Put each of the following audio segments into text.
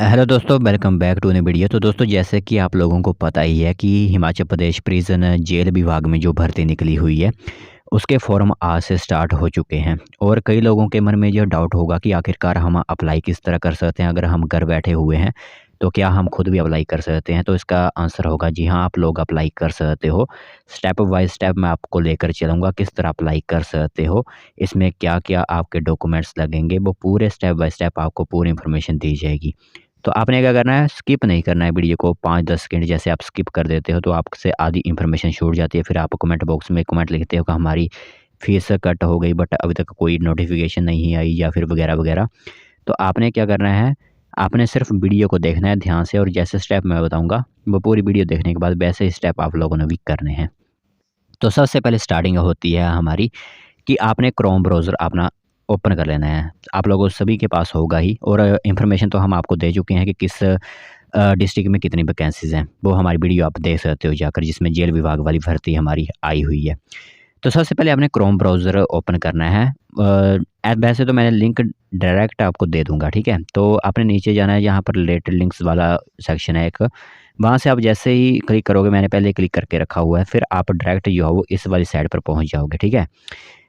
Hello दोस्तों, welcome back to new video. तो दोस्तों, जैसे कि आप लोगों को पता ही है कि हिमाचल प्रदेश प्रिजन जेल विभाग में जो भर्ती निकली हुई है, उसके फॉर्म आज से स्टार्ट हो चुके हैं। और कई लोगों के मन में यह डाउट होगा कि आखिरकार हम अप्लाई किस तरह कर सकते हैं। अगर हम घर बैठे हुए हैं तो क्या हम खुद भी अप्लाई कर सकते हैं? तो इसका आंसर होगा जी हाँ, आप लोग अप्लाई कर सकते हो। स्टेप बाय स्टेप मैं आपको लेकर चलूँगा किस तरह अप्लाई कर सकते हो, इसमें क्या-क्या आपके डॉक्यूमेंट्स लगेंगे, वो पूरे स्टेप बाय स्टेप आपको पूरी इन्फॉर्मेशन दी जाएगी। तो आपने क्या करना है, स्किप नहीं करना है वीडियो को। 5-10 सेकंड जैसे आप स्किप कर देते हो तो आपसे आधी इन्फॉर्मेशन छूट जाती है। फिर आप कमेंट बॉक्स में कमेंट लिखते हो कि हमारी फीस कट हो गई बट अभी तक कोई नोटिफिकेशन नहीं आई या फिर वगैरह वगैरह। तो आपने क्या करना है, आपने सिर्फ वीडियो को देखना है ध्यान से, और जैसे स्टेप मैं बताऊंगा वो पूरी वीडियो देखने के बाद वैसे ही स्टेप आप लोगों ने भी करने हैं। तो सबसे पहले स्टार्टिंग होती है हमारी कि आपने क्रोम ब्राउज़र अपना ओपन कर लेना है। आप लोगों सभी के पास होगा ही, और इन्फॉर्मेशन तो हम आपको दे चुके हैं कि किस डिस्ट्रिक्ट में कितनी वैकेंसीज़ हैं। वो हमारी वीडियो आप देख सकते हो जाकर, जिसमें जेल विभाग वाली भर्ती हमारी आई हुई है। तो सबसे पहले आपने क्रोम ब्राउज़र ओपन करना है। वैसे तो मैंने लिंक डायरेक्ट आपको दे दूँगा, ठीक है? तो आपने नीचे जाना है, जहाँ पर रिलेटेड लिंक्स वाला सेक्शन है एक, वहाँ से आप जैसे ही क्लिक करोगे, मैंने पहले क्लिक करके रखा हुआ है, फिर आप डायरेक्ट जो है वो इस वाली साइट पर पहुँच जाओगे, ठीक है?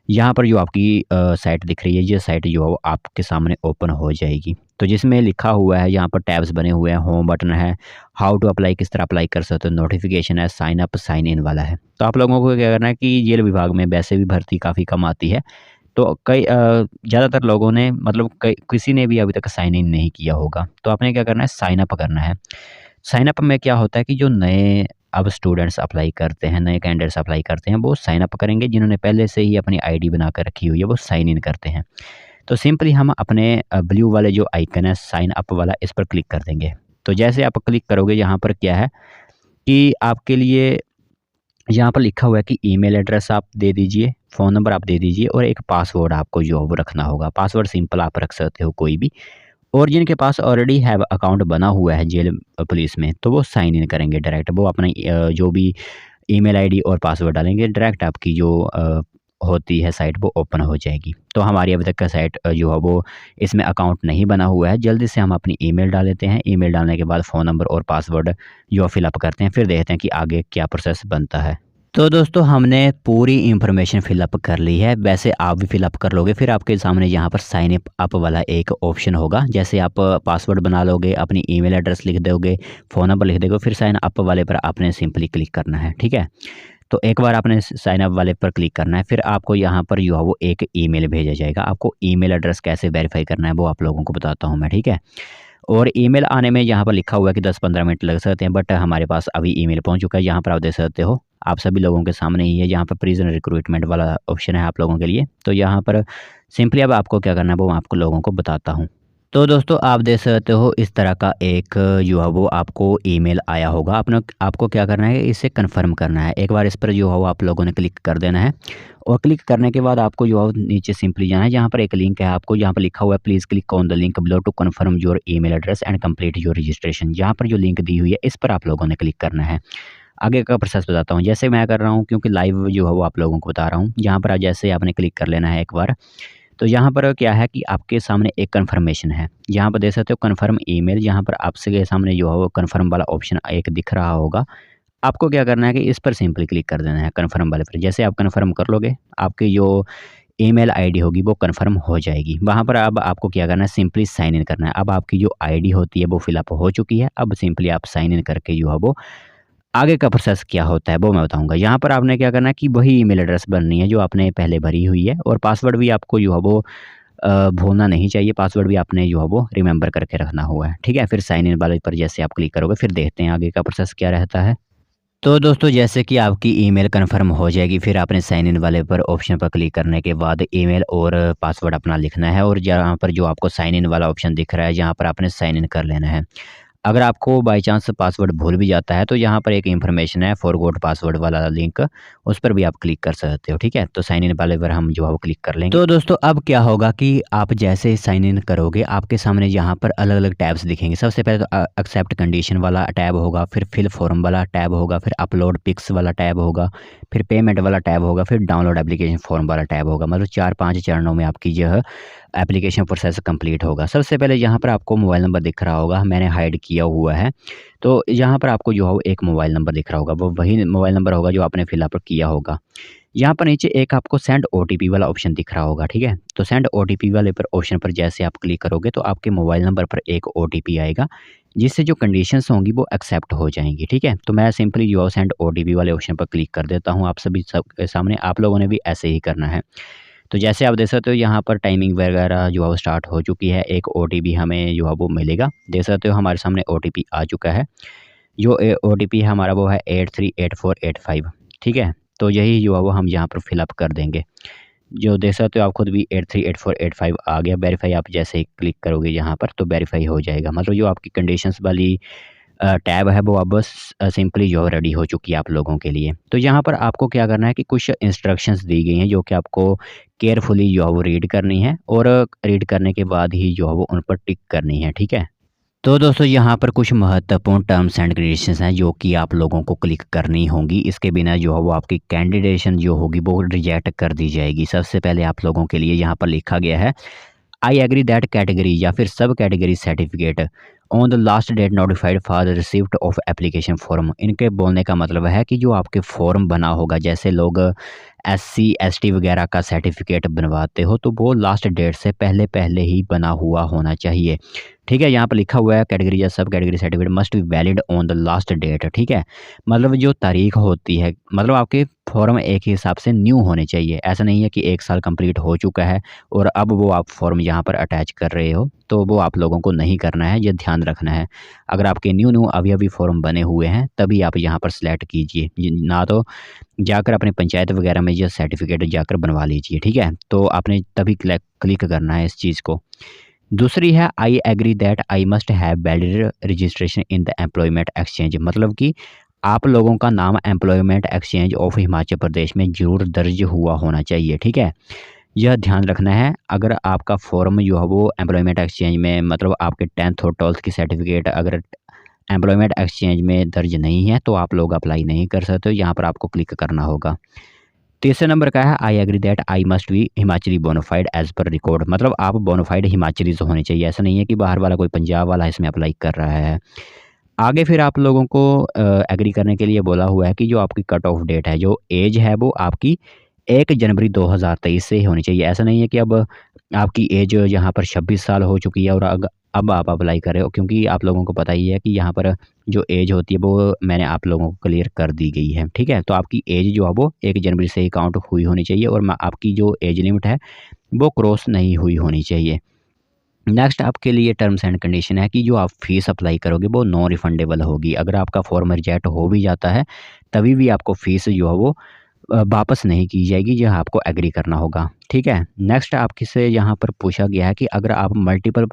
यहाँ पर जो आपकी साइट दिख रही है, ये साइट जो है वो आपके सामने ओपन हो जाएगी। तो जिसमें लिखा हुआ है, यहाँ पर टैब्स बने हुए हैं, होम बटन है, हाउ टू अप्लाई किस तरह अप्लाई कर सकते हो, नोटिफिकेशन है, साइन अप साइन इन वाला है। तो आप लोगों को क्या करना है कि जेल विभाग में वैसे भी भर्ती काफ़ी कम आती है। तो ज़्यादातर लोगों ने, मतलब कई किसी ने भी अभी तक साइन इन नहीं किया होगा। तो आपने क्या करना है, साइन अप करना है। साइन अप में क्या होता है कि जो नए अब स्टूडेंट्स अप्लाई करते हैं, नए कैंडिडेट्स अप्लाई करते हैं, वो साइन अप करेंगे। जिन्होंने पहले से ही अपनी आईडी बना कर रखी हुई है, वो साइन इन करते हैं। तो सिंपली हम अपने ब्लू वाले जो आइकन है साइन अप वाला, इस पर क्लिक कर देंगे। तो जैसे आप क्लिक करोगे, यहाँ पर क्या है कि आपके लिए यहाँ पर लिखा हुआ है कि ईमेल एड्रेस आप दे दीजिए, फ़ोन नंबर आप दे दीजिए, और एक पासवर्ड आपको जो है वो रखना होगा। पासवर्ड सिंपल आप रख सकते हो कोई भी। और जिनके पास ऑलरेडी हैव अकाउंट बना हुआ है जेल पुलिस में, तो वो साइन इन करेंगे डायरेक्ट। वो अपना जो भी ईमेल आईडी और पासवर्ड डालेंगे, डायरेक्ट आपकी जो होती है साइट, वो ओपन हो जाएगी। तो हमारी अभी तक का साइट जो है वो, इसमें अकाउंट नहीं बना हुआ है। जल्दी से हम अपनी ईमेल डाल देते हैं। ईमेल डालने के बाद फ़ोन नंबर और पासवर्ड जो फिलअप करते हैं, फिर देखते हैं कि आगे क्या प्रोसेस बनता है। तो दोस्तों, हमने पूरी इन्फॉर्मेशन फ़िलअप कर ली है। वैसे आप भी फ़िलअप कर लोगे, फिर आपके सामने यहाँ पर साइन अप वाला एक ऑप्शन होगा। जैसे आप पासवर्ड बना लोगे, अपनी ईमेल एड्रेस लिख दोगे, फ़ोन नंबर लिख दोगे, फिर साइन अप वाले पर आपने सिंपली क्लिक करना है, ठीक है? तो एक बार आपने साइन अप वाले पर क्लिक करना है, फिर आपको यहाँ पर जो है वो एक ईमेल भेजा जाएगा। आपको ईमेल एड्रेस कैसे वेरीफ़ाई करना है, वो आप लोगों को बताता हूँ मैं, ठीक है? और ईमेल आने में यहाँ पर लिखा हुआ है कि 10-15 मिनट लग सकते हैं, बट हमारे पास अभी ईमेल पहुँच चुका है। यहाँ पर आप देख सकते हो, आप सभी लोगों के सामने ही है। यहाँ पर प्रिज़न रिक्रूटमेंट वाला ऑप्शन है आप लोगों के लिए। तो यहाँ पर सिंपली अब आपको क्या करना है, वो मैं आपको लोगों को बताता हूँ। तो दोस्तों, आप देख सकते हो इस तरह का एक जो है वो आपको ईमेल आया होगा। आपको क्या करना है, इसे कन्फर्म करना है। एक बार इस पर जो है वो आप लोगों ने क्लिक कर देना है, और क्लिक करने के बाद आपको जो है नीचे सिंपली जाना है। यहाँ पर एक लिंक है, आपको यहाँ पर लिखा हुआ है please click on the link below to confirm your email address and complete your registration. यहाँ पर जो लिंक दी हुई है, इस पर आप लोगों ने क्लिक करना है। आगे का प्रोसेस बताता हूँ, जैसे मैं कर रहा हूँ, क्योंकि लाइव जो है वो आप लोगों को बता रहा हूँ। यहाँ पर जैसे आपने क्लिक कर लेना है एक बार, तो यहाँ पर क्या है कि आपके सामने एक कन्फर्मेशन है। यहाँ पर देख सकते हो कन्फर्म ईमेल, यहाँ पर आपके सामने जो है वो कन्फर्म वाला ऑप्शन एक दिख रहा होगा। आपको क्या करना है कि इस पर सिंपली क्लिक कर देना है कन्फर्म वाले पर। जैसे आप कन्फर्म कर लोगे, आपकी जो ईमेल आईडी होगी वो कन्फर्म हो जाएगी। वहाँ पर अब आपको क्या करना है, सिंपली साइन इन करना है। अब आपकी जो आईडी होती है वो फिलअप हो चुकी है। अब सिंपली आप साइन इन करके जो है वो आगे का प्रोसेस क्या होता है वो मैं बताऊँगा। यहाँ पर आपने क्या करना है कि वही ईमेल एड्रेस भरनी है जो आपने पहले भरी हुई है, और पासवर्ड भी आपको जो है वो भूलना नहीं चाहिए। पासवर्ड भी आपने जो है वो रिमेंबर करके रखना हुआ है, ठीक है? फिर साइन इन वाले पर जैसे आप क्लिक करोगे, फिर देखते हैं आगे का प्रोसेस क्या रहता है। तो दोस्तों, जैसे कि आपकी ईमेल कन्फर्म हो जाएगी, फिर आपने साइन इन वाले पर ऑप्शन पर क्लिक करने के बाद ईमेल और पासवर्ड अपना लिखना है, और जहाँ पर जो आपको साइन इन वाला ऑप्शन दिख रहा है, जहाँ पर आपने साइन इन कर लेना है। अगर आपको बाय चांस पासवर्ड भूल भी जाता है, तो यहाँ पर एक इन्फॉर्मेशन है फॉरगॉट पासवर्ड वाला लिंक, उस पर भी आप क्लिक कर सकते हो, ठीक है? तो साइन इन वाले पर हम जो है वो क्लिक कर लेंगे। तो दोस्तों, अब क्या होगा कि आप जैसे ही साइन इन करोगे, आपके सामने यहाँ पर अलग-अलग टैब्स दिखेंगे। सबसे पहले तो एक्सेप्ट कंडीशन वाला टैब होगा, फिर फिल फॉर्म वाला टैब होगा, फिर अपलोड पिक्स वाला टैब होगा, फिर पेमेंट वाला टैब होगा, फिर डाउनलोड एप्लीकेशन फॉर्म वाला टैब होगा। मतलब 4-5 चरणों में आपकी जो है एप्लीकेशन प्रोसेस कंप्लीट होगा। सबसे पहले यहाँ पर आपको मोबाइल नंबर दिख रहा होगा, मैंने हाइड किया हुआ है। तो यहाँ पर आपको जो है वो एक मोबाइल नंबर दिख रहा होगा, वो वही मोबाइल नंबर होगा जो आपने फिलअप किया होगा। यहाँ पर नीचे एक आपको सेंड ओटीपी वाला ऑप्शन दिख रहा होगा, ठीक है? तो सेंड ओटीपी वाले पर ऑप्शन पर जैसे आप क्लिक करोगे तो आपके मोबाइल नंबर पर एक ओटीपी आएगा, जिससे जो कंडीशंस होंगी वो एक्सेप्ट हो जाएँगी, ठीक है? तो मैं सिंपली जो है सेंड ओटीपी वाले ऑप्शन पर क्लिक कर देता हूँ। आप सभी सबके सामने आप लोगों ने भी ऐसे ही करना है। तो जैसे आप देख सकते हो यहाँ पर टाइमिंग वगैरह जो है वो स्टार्ट हो चुकी है। एक ओटीपी हमें जो है वो मिलेगा। देख सकते हो हमारे सामने ओटीपी आ चुका है। जो ओटीपी है हमारा वो है 838485, ठीक है? तो यही जो है वो हम यहाँ पर फिलअप कर देंगे। जो देख सकते हो आप खुद भी 838485 आ गया। वेरीफाई आप जैसे ही क्लिक करोगे यहाँ पर तो वेरीफाई हो जाएगा। मतलब जो आपकी कंडीशंस वाली टैब है वो अब बस सिंपली जो रेडी हो चुकी है आप लोगों के लिए। तो यहाँ पर आपको क्या करना है कि कुछ इंस्ट्रक्शंस दी गई हैं जो कि आपको केयरफुली जो है वो रीड करनी है, और रीड करने के बाद ही जो है वो उन पर टिक करनी है, ठीक है? तो दोस्तों यहाँ पर कुछ महत्वपूर्ण टर्म्स एंड कंडीशंस हैं जो कि आप लोगों को क्लिक करनी होंगी। इसके बिना जो है वो आपकी कैंडिडेशन जो होगी वो रिजेक्ट कर दी जाएगी। सबसे पहले आप लोगों के लिए यहाँ पर लिखा गया है, आई एग्री दैट कैटेगरी या फिर sub category certificate on the last date notified for the receipt of application form. इनके बोलने का मतलब है कि जो आपके फॉर्म बना होगा, जैसे लोग एससी एसटी वगैरह का सर्टिफिकेट बनवाते हो, तो वो लास्ट डेट से पहले पहले ही बना हुआ होना चाहिए, ठीक है? यहाँ पर लिखा हुआ है कैटेगरी या sub category certificate must be valid on the last date, ठीक है? मतलब जो तारीख होती है, मतलब आपके फॉर्म एक ही हिसाब से न्यू होने चाहिए। ऐसा नहीं है कि 1 साल कंप्लीट हो चुका है और अब वो आप फॉर्म यहाँ पर अटैच कर रहे हो, तो वो आप लोगों को नहीं करना है, ये ध्यान रखना है। अगर आपके न्यू अभी फॉर्म बने हुए हैं तभी आप यहाँ पर सेलेक्ट कीजिए, ना तो जाकर अपने पंचायत वगैरह में ये सर्टिफिकेट जाकर बनवा लीजिए, ठीक है? तो आपने तभी क्लिक करना है इस चीज़ को। दूसरी है, I agree that I must have valid registration in the employment exchange. मतलब कि आप लोगों का नाम employment exchange of Himachal Pradesh में ज़रूर दर्ज हुआ होना चाहिए, ठीक है? यह ध्यान रखना है। अगर आपका फॉर्म जो है वो एम्प्लॉयमेंट एक्सचेंज में, मतलब आपके 10th और 12th की सर्टिफिकेट अगर एम्प्लॉयमेंट एक्सचेंज में दर्ज नहीं है तो आप लोग अप्लाई नहीं कर सकते हो। यहाँ पर आपको क्लिक करना होगा। तीसरे नंबर का है, I agree that I must be Himachali bona fide as per record. मतलब आप बोनाफाइड हिमाचलीज होने चाहिए। ऐसा नहीं है कि बाहर वाला कोई पंजाब वाला इसमें अप्लाई कर रहा है। आगे फिर आप लोगों को एग्री करने के लिए बोला हुआ है कि जो आपकी कट ऑफ डेट है, जो एज है वो आपकी 1 जनवरी 2023 से ही होनी चाहिए। ऐसा नहीं है कि अब आपकी एज यहाँ पर 26 साल हो चुकी है और अब आप अप्लाई कर रहे हो, क्योंकि आप लोगों को पता ही है कि यहाँ पर जो एज होती है वो मैंने आप लोगों को क्लियर कर दी गई है, ठीक है? तो आपकी एज जो है वो 1 जनवरी से ही काउंट हुई होनी चाहिए और आपकी जो एज लिमिट है वो क्रॉस नहीं हुई होनी चाहिए। नेक्स्ट आपके लिए टर्म्स एंड कंडीशन है कि जो आप फीस अप्लाई करोगे वो नॉन रिफंडेबल होगी। अगर आपका फॉर्म रिजेक्ट हो भी जाता है तभी भी आपको फ़ीस जो है वो वापस नहीं की जाएगी। यह आपको एग्री करना होगा, ठीक है? नेक्स्ट आपके से यहाँ पर पूछा गया है कि अगर आप मल्टीपल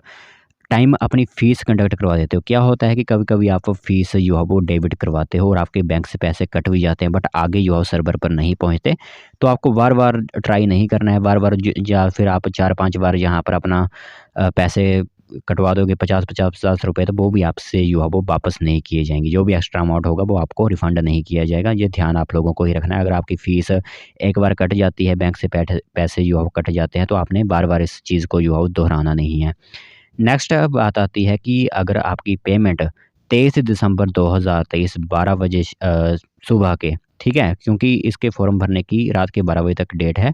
टाइम अपनी फ़ीस कंडक्ट करवा देते हो। क्या होता है कि कभी-कभी आप फ़ीस जो है वो डेबिट करवाते हो और आपके बैंक से पैसे कट भी जाते हैं, बट आगे जो है सर्वर पर नहीं पहुँचते। तो आपको बार-बार ट्राई नहीं करना है, बार-बार या फिर आप 4-5 बार यहाँ पर अपना पैसे कटवा दोगे 50-50 रुपए, तो वो भी आपसे जो है वो वापस नहीं किए जाएँगे। जो भी एक्स्ट्रा अमाउंट होगा वो आपको रिफ़ंड नहीं किया जाएगा। ये ध्यान आप लोगों को ही रखना है। अगर आपकी फ़ीस एक बार कट जाती है, बैंक से पैसे जो है वो कट जाते हैं, तो आपने बार-बार इस चीज़ को जो है वो दोहराना नहीं है। नेक्स्ट बात आती है कि अगर आपकी पेमेंट 23 दिसंबर 2023 12 बजे सुबह के, ठीक है? क्योंकि इसके फॉर्म भरने की रात के 12 बजे तक डेट है।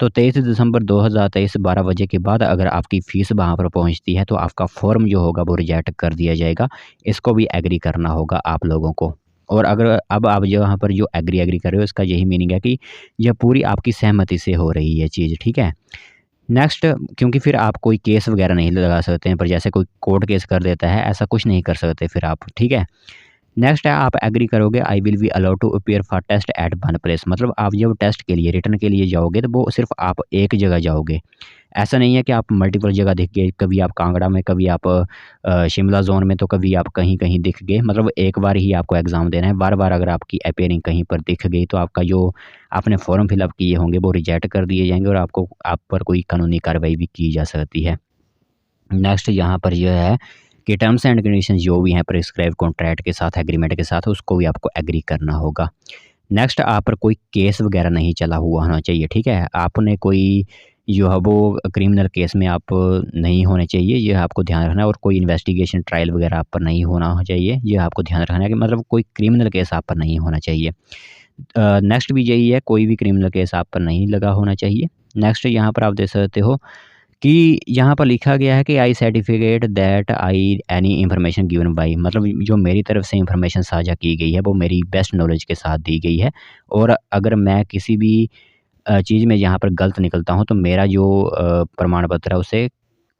तो 23 दिसंबर 2023 12 बजे के बाद अगर आपकी फ़ीस वहाँ पर पहुँचती है तो आपका फॉर्म जो होगा वो रिजेक्ट कर दिया जाएगा। इसको भी एग्री करना होगा आप लोगों को। और अगर अब आप जो यहाँ पर जो एग्री कर रहे हो, इसका यही मीनिंग है कि यह पूरी आपकी सहमति से हो रही है चीज़, ठीक है? नेक्स्ट, क्योंकि फिर आप कोई केस वगैरह नहीं लगा सकते हैं, पर जैसे कोई कोर्ट केस कर देता है, ऐसा कुछ नहीं कर सकते फिर आप, ठीक है? नेक्स्ट है, आप एग्री करोगे, I will be allowed to appear for test at one place. मतलब आप जब टेस्ट के लिए, रिटर्न के लिए जाओगे तो वो सिर्फ आप एक जगह जाओगे। ऐसा नहीं है कि आप मल्टीपल जगह दिख गए, कभी आप कांगड़ा में, कभी आप शिमला ज़ोन में, तो कभी आप कहीं-कहीं दिख गए। मतलब एक बार ही आपको एग्ज़ाम देना है। बार-बार अगर आपकी अपीयरिंग कहीं पर दिख गई तो आपका जो आपने फॉर्म फिलअप किए होंगे वो रिजेक्ट कर दिए जाएँगे और आप पर कोई कानूनी कार्रवाई भी की जा सकती है। नेक्स्ट यहाँ पर यह है कि टर्म्स एंड कंडीशंस जो भी हैं प्रिस्क्राइब कॉन्ट्रैक्ट के साथ, एग्रीमेंट के साथ, उसको भी आपको एग्री करना होगा। नेक्स्ट, आप पर कोई केस वगैरह नहीं चला हुआ होना चाहिए, ठीक है? आपने कोई जो है वो क्रिमिनल केस में आप नहीं होने चाहिए, ये आपको ध्यान रखना है। और कोई इन्वेस्टिगेशन ट्रायल वगैरह आप पर नहीं होना चाहिए, ये आपको ध्यान रखना है कि मतलब कोई क्रिमिनल केस आप पर नहीं होना चाहिए। नेक्स्ट भी यही है, कोई भी क्रिमिनल केस आप पर नहीं लगा होना चाहिए। नेक्स्ट यहाँ पर आप देख सकते हो कि यहाँ पर लिखा गया है कि I certificate that I any information given by, मतलब जो मेरी तरफ से इन्फॉर्मेशन साझा की गई है वो मेरी बेस्ट नॉलेज के साथ दी गई है। और अगर मैं किसी भी चीज़ में यहाँ पर गलत निकलता हूँ तो मेरा जो प्रमाण पत्र है उसे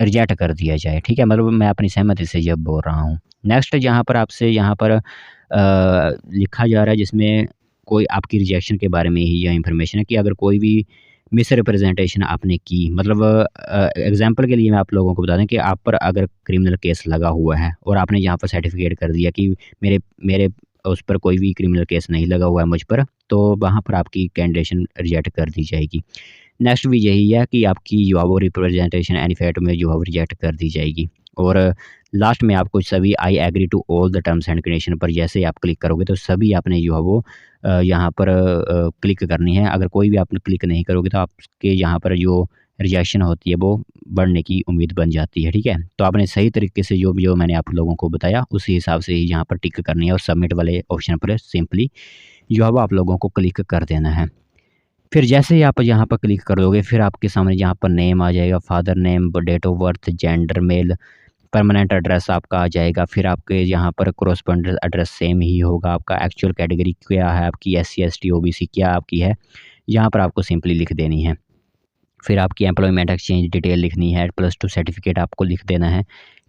रिजेक्ट कर दिया जाए, ठीक है? मतलब मैं अपनी सहमति से ये बोल रहा हूँ। नेक्स्ट यहाँ पर आपसे यहाँ पर लिखा जा रहा है जिसमें कोई आपकी रिजेक्शन के बारे में ही यह इन्फॉर्मेशन है कि अगर कोई भी मिसरिप्रेजेंटेशन आपने की, मतलब एग्जांपल के लिए मैं आप लोगों को बता दें कि आप पर अगर क्रिमिनल केस लगा हुआ है और आपने यहाँ पर सर्टिफिकेट कर दिया कि मेरे मेरे उस पर कोई भी क्रिमिनल केस नहीं लगा हुआ है मुझ पर, तो वहाँ पर आपकी कैंडिडेशन रिजेक्ट कर दी जाएगी। नेक्स्ट भी यही है कि आपकी जो है वो रिप्रेजेंटेशन एनी फैक्ट में जो है वो रिजेक्ट कर दी जाएगी। और लास्ट में आपको सभी I agree to all the terms and condition पर जैसे ही आप क्लिक करोगे तो सभी आपने जो है वो यहाँ पर क्लिक करनी है। अगर कोई भी आपने क्लिक नहीं करोगे तो आपके यहाँ पर जो रिजेक्शन होती है वो बढ़ने की उम्मीद बन जाती है, ठीक है? तो आपने सही तरीके से जो मैंने आप लोगों को बताया उसी हिसाब से ही यहाँ पर टिक करनी है और सबमिट वाले ऑप्शन पर सिंपली जो है वो आप लोगों को क्लिक कर देना है। फिर जैसे ही आप यहाँ पर क्लिक कर दोगे फिर आपके सामने यहाँ पर नेम आ जाएगा, father name, date of birth, gender male, permanent address आपका आ जाएगा। फिर आपके यहाँ पर कॉरेस्पॉन्डेंस एड्रेस सेम ही होगा। आपका एक्चुअल कैटेगरी क्या है, आपकी एससी, एसटी, ओबीसी क्या आपकी है, यहाँ पर आपको सिंपली लिख देनी है। फिर आपकी एम्प्लॉयमेंट एक्सचेंज डिटेल लिखनी है, +2 सर्टिफिकेट आपको लिख देना है।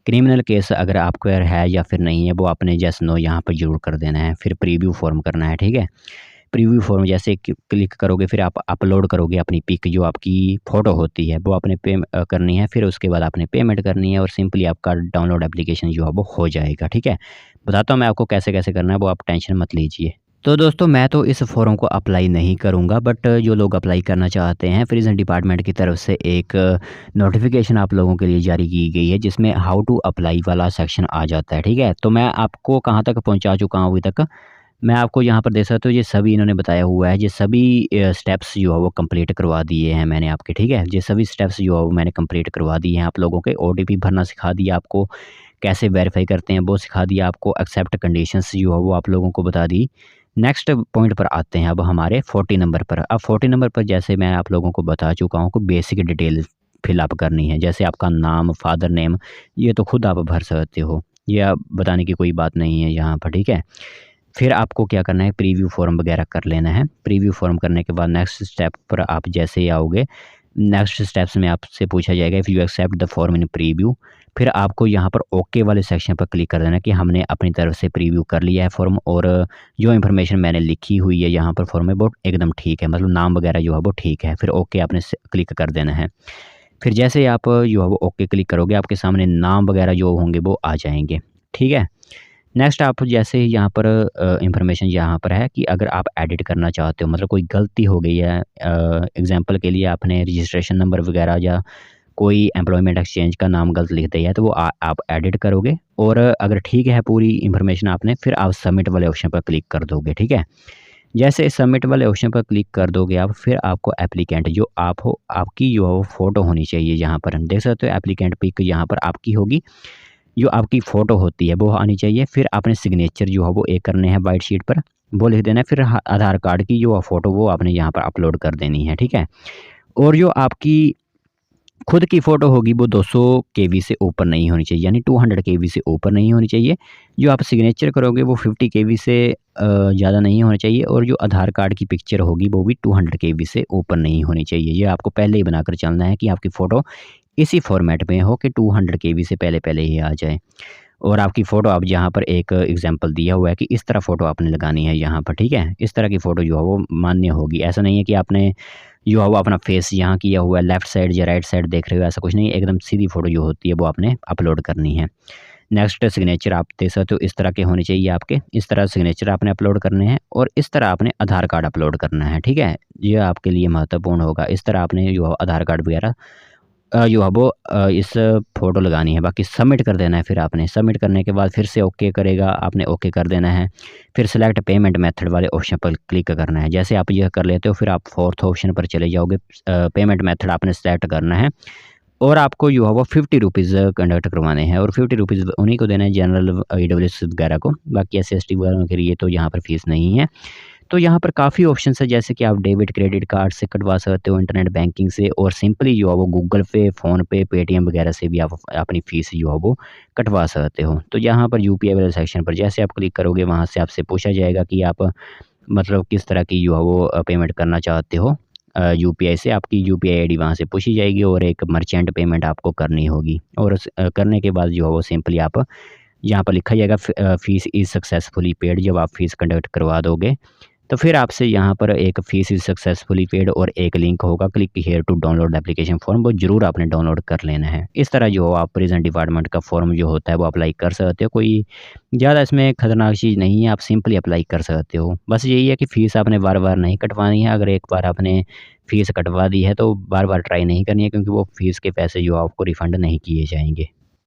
क्रिमिनल केस अगर आपको है या फिर नहीं है वो आपने येस नो यहाँ पर ज़रूर कर देना है। फिर प्रीव्यू फॉर्म करना है, ठीक है? प्रीव्यू फॉर्म जैसे क्लिक करोगे फिर आप अपलोड करोगे अपनी पिक, जो आपकी फ़ोटो होती है वो आपने करनी है। फिर उसके बाद आपने पेमेंट करनी है और सिंपली आपका डाउनलोड एप्लीकेशन जो है वो हो जाएगा, ठीक है? बताता हूँ मैं आपको कैसे-कैसे करना है, वो आप टेंशन मत लीजिए। तो दोस्तों मैं तो इस फ़ॉर्म को अप्लाई नहीं करूँगा, बट जो लोग अप्लाई करना चाहते हैं प्रिज़न डिपार्टमेंट की तरफ से एक नोटिफ़िकेशन आप लोगों के लिए जारी की गई है जिसमें हाउ टू अप्लाई वाला सेक्शन आ जाता है, ठीक है? तो मैं आपको कहाँ तक पहुँचा चुका हूँ अभी तक, मैं आपको यहाँ पर देख सकते हो ये सभी इन्होंने बताया हुआ है। ये सभी स्टेप्स जो है वो कंप्लीट करवा दिए हैं मैंने आपके, ठीक है? ये सभी स्टेप्स जो है वो मैंने कंप्लीट करवा दिए हैं आप लोगों के। ओटीपी भरना सिखा दिया आपको, कैसे वेरीफाई करते हैं वो सिखा दिया आपको, एक्सेप्ट कंडीशंस जो है वो आप लोगों को बता दी। नेक्स्ट पॉइंट पर आते हैं अब हमारे 40 नंबर पर। अब 40 नंबर पर जैसे मैं आप लोगों को बता चुका हूँ कि बेसिक डिटेल फिलअप करनी है। जैसे आपका नाम, फादर नेम, ये तो खुद आप भर सकते हो, ये आप बताने की कोई बात नहीं है यहाँ पर, ठीक है? फिर आपको क्या करना है, प्रीव्यू फॉर्म वगैरह कर लेना है। प्रीव्यू फॉर्म करने के बाद नेक्स्ट स्टेप पर आप जैसे ही आओगे, नेक्स्ट स्टेप्स में आपसे पूछा जाएगा if you accept the form in preview. फिर आपको यहाँ पर ओके वाले सेक्शन पर क्लिक कर देना कि हमने अपनी तरफ से प्रीव्यू कर लिया है फॉर्म और जो इन्फॉर्मेशन मैंने लिखी हुई है यहाँ पर फॉर्म में वो एकदम ठीक है, मतलब नाम वगैरह जो है वो ठीक है। फिर ओके आपने क्लिक कर देना है। फिर जैसे ही आप जो है वो ओके क्लिक करोगे आपके सामने नाम वगैरह जो होंगे वो आ जाएंगे, ठीक है? नेक्स्ट आप जैसे ही यहाँ पर इन्फॉर्मेशन यहाँ पर है कि अगर आप एडिट करना चाहते हो, मतलब कोई गलती हो गई है, एग्जांपल के लिए आपने रजिस्ट्रेशन नंबर वगैरह या कोई एम्प्लॉयमेंट एक्सचेंज का नाम गलत लिख दिया है तो वो आप एडिट करोगे और अगर ठीक है पूरी इन्फॉर्मेशन आपने, फिर आप सबमिट वाले ऑप्शन पर क्लिक कर दोगे, ठीक है? जैसे सबमिट वाले ऑप्शन पर क्लिक कर दोगे आप, फिर आपको एप्लीकेंट जो आप हो, आपकी जो है वो फ़ोटो होनी चाहिए। यहाँ पर हम देख सकते हो एप्लीकेंट पिक यहाँ पर आपकी होगी, जो आपकी फ़ोटो होती है वो आनी चाहिए। फिर आपने सिग्नेचर जो है वो एक करने हैं वाइट शीट पर, वो लिख देना है। फिर आधार कार्ड की जो फ़ोटो वो आपने यहाँ पर अपलोड कर देनी है, ठीक है? और जो आपकी खुद की फ़ोटो होगी वो 200 केबी से ऊपर नहीं होनी चाहिए, यानी 200 केबी से ऊपर नहीं होनी चाहिए। जो आप सिग्नेचर करोगे वो 50 केबी से ज़्यादा नहीं होना चाहिए और जो आधार कार्ड की पिक्चर होगी वो भी 200 केबी से ऊपर नहीं होनी चाहिए। ये आपको पहले ही बनाकर चलना है कि आपकी फ़ोटो इसी फॉर्मेट में हो कि 200 केबी से पहले ही आ जाए। और आपकी फ़ोटो अब यहाँ पर एक एग्जांपल दिया हुआ है कि इस तरह फ़ोटो आपने लगानी है यहाँ पर, ठीक है? इस तरह की फ़ोटो जो है वो मान्य होगी। ऐसा नहीं है कि आपने जो है वो अपना फेस यहाँ किया हुआ है, लेफ़्ट साइड या राइट साइड देख रहे हो, ऐसा कुछ नहीं है। एकदम सीधी फ़ोटो जो होती है वो आपने अपलोड करनी है। नेक्स्ट सिग्नेचर आप देख सकते हो इस तरह के होने चाहिए आपके, इस तरह सिग्नेचर आपने अपलोड करने हैं और इस तरह आपने आधार कार्ड अपलोड करना है, ठीक है? ये आपके लिए महत्वपूर्ण होगा। इस तरह आपने जो आधार कार्ड वगैरह जो है वो इस फ़ोटो लगानी है, बाकी सबमिट कर देना है। फिर आपने सबमिट करने के बाद फिर से ओके करेगा, आपने ओके कर देना है। फिर सिलेक्ट पेमेंट मेथड वाले ऑप्शन पर क्लिक करना है। जैसे आप यह कर लेते हो फिर आप 4th ऑप्शन पर चले जाओगे। पेमेंट मेथड आपने सेलेक्ट करना है और आपको जो है वो 50 रुपीज़ कंडक्ट करवाने हैं और 50 रुपीज़ उन्हीं को देना है जनरल ईडब्ल्यूएस वगैरह को। बाकी एससी/एसटी वालों के लिए तो यहाँ पर फ़ीस नहीं है। तो यहाँ पर काफ़ी ऑप्शंस है, जैसे कि आप डेबिट क्रेडिट कार्ड से कटवा सकते हो, इंटरनेट बैंकिंग से, और सिंपली जो है वो गूगल पे, फ़ोनपे, पेटीएम वगैरह से भी आप अपनी फ़ीस जो है वो कटवा सकते हो। तो यहाँ पर यूपीआई वाले सेक्शन पर जैसे आप क्लिक करोगे वहाँ से आपसे पूछा जाएगा कि आप मतलब किस तरह की जो है वो पेमेंट करना चाहते हो। यूपीआई से आपकी यूपीआई आईडी वहाँ से पूछी जाएगी और एक मर्चेंट पेमेंट आपको करनी होगी और करने के बाद जो है वो सिंपली आप यहाँ पर लिखा जाएगा फ़ीस इज़ सक्सेसफुली पेड। जब आप फ़ीस कंडक्ट करवा दोगे तो फिर आपसे यहाँ पर एक फ़ीस इज़ सक्सेसफुली पेड और एक लिंक होगा, click here to download application form, वो ज़रूर आपने डाउनलोड कर लेना है। इस तरह जो आप प्रिज़न डिपार्टमेंट का फॉर्म जो होता है वो अप्लाई कर सकते हो। कोई ज़्यादा इसमें खतरनाक चीज़ नहीं है, आप सिंपली अप्लाई कर सकते हो। बस यही है कि फ़ीस आपने बार-बार नहीं कटवानी है। अगर एक बार आपने फ़ीस कटवा दी है तो बार-बार ट्राई नहीं करनी है, क्योंकि वो फ़ीस के पैसे जो आपको रिफ़ंड नहीं किए जाएँगे।